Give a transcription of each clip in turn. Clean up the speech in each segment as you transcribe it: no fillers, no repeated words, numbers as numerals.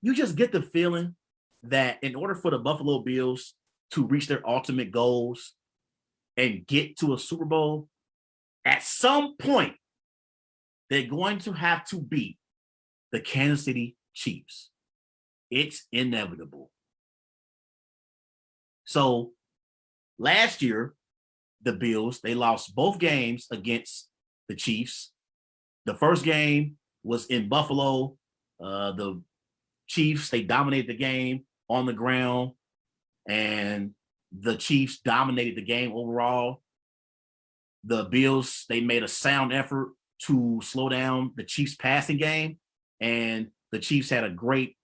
you just get the feeling that in order for the Buffalo Bills to reach their ultimate goals and get to a Super Bowl, at some point, they're going to have to beat the Kansas City Chiefs. It's inevitable. So last year, the Bills, they lost both games against the Chiefs. The first game was in Buffalo. The Chiefs, they dominated the game on the ground, and the Chiefs dominated the game overall. The Bills, they made a sound effort to slow down the Chiefs passing game, and the Chiefs had a great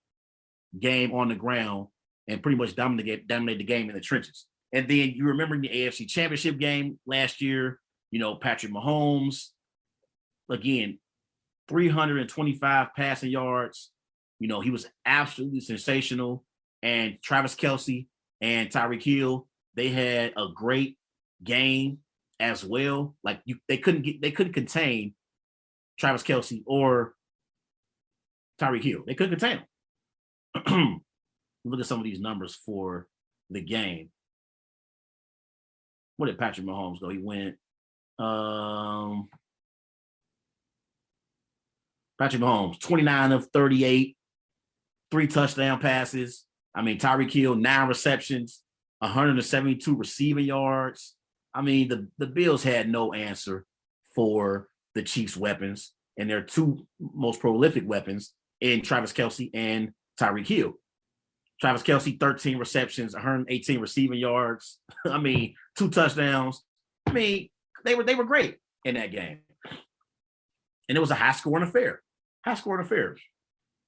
game on the ground and pretty much dominated the game in the trenches. And then you remember the AFC Championship game last year, Patrick Mahomes, again, 325 passing yards. He was absolutely sensational. And Travis Kelce and Tyreek Hill, they had a great game as well. Like they couldn't contain Travis Kelce or Tyreek Hill. They couldn't contain him. Look at some of these numbers for the game. What did Patrick Mahomes go? He went Patrick Mahomes, 29 of 38, 3 touchdown passes. I mean, Tyreek Hill, 9 receptions, 172 receiving yards. I mean, the Bills had no answer for the Chiefs' weapons, and their 2 most prolific weapons in Travis Kelce and Tyreek Hill. Travis Kelce, 13 receptions, 118 receiving yards. I mean, 2 touchdowns. I mean, they were great in that game. And it was a high-scoring affair.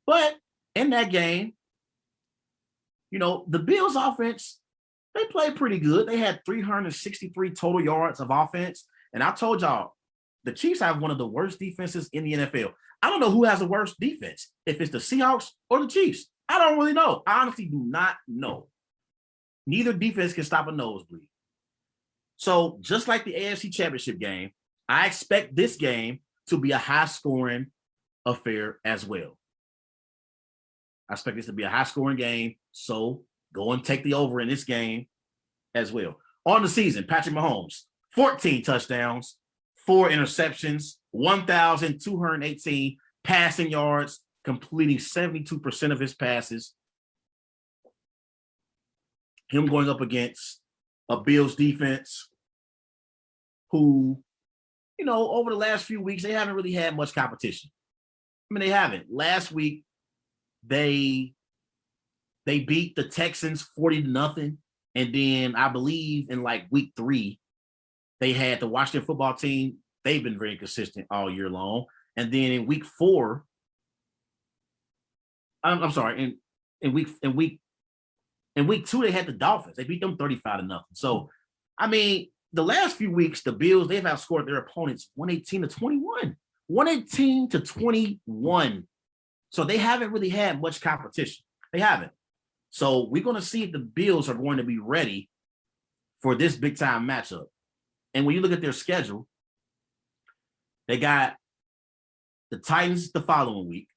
But in that game, the Bills' offense, they played pretty good. They had 363 total yards of offense. And I told y'all, the Chiefs have one of the worst defenses in the NFL. I don't know who has the worst defense, if it's the Seahawks or the Chiefs. I don't really know. I honestly do not know. Neither defense can stop a nosebleed. So just like the AFC Championship game, I expect this game to be a high-scoring affair as well. I expect this to be a high-scoring game, so go and take the over in this game as well. On the season, Patrick Mahomes, 14 touchdowns, 4 interceptions, 1,218 passing yards, completing 72% of his passes. Him going up against a Bills defense who, over the last few weeks, they haven't really had much competition. I mean, they haven't. Last week, they beat the Texans 40-0. And then I believe in week 3, they had the Washington football team. They've been very consistent all year long. And then in week 4, I'm sorry, in week 2, they had the Dolphins. They beat them 35-0. So, I mean, the last few weeks, the Bills, they've outscored their opponents 118-21. 118-21. So they haven't really had much competition. They haven't. So we're going to see if the Bills are going to be ready for this big-time matchup. And when you look at their schedule, they got the Titans the following week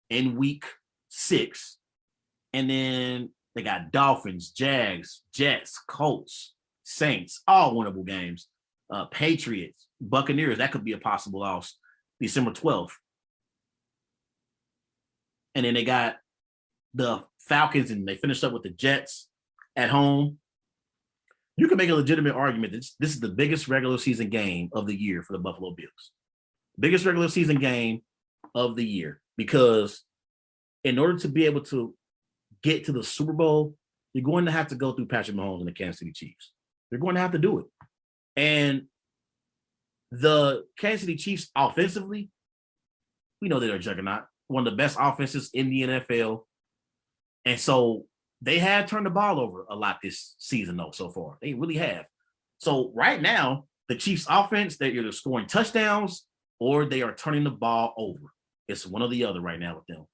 in week 6. And then they got Dolphins, Jags, Jets, Colts, Saints, all winnable games. Patriots, Buccaneers, that could be a possible loss December 12th. And then they got the Falcons, and they finished up with the Jets at home. You can make a legitimate argument that this is the biggest regular season game of the year for the Buffalo Bills. Biggest regular season game of the year, because in order to be able to get to the Super Bowl, you're going to have to go through Patrick Mahomes and the Kansas City Chiefs. You're going to have to do it. And the Kansas City Chiefs offensively, we know they're a juggernaut, one of the best offenses in the NFL. And so they have turned the ball over a lot this season, though, so far. They really have. So right now, the Chiefs offense, they're either scoring touchdowns or they are turning the ball over. It's one or the other right now with them.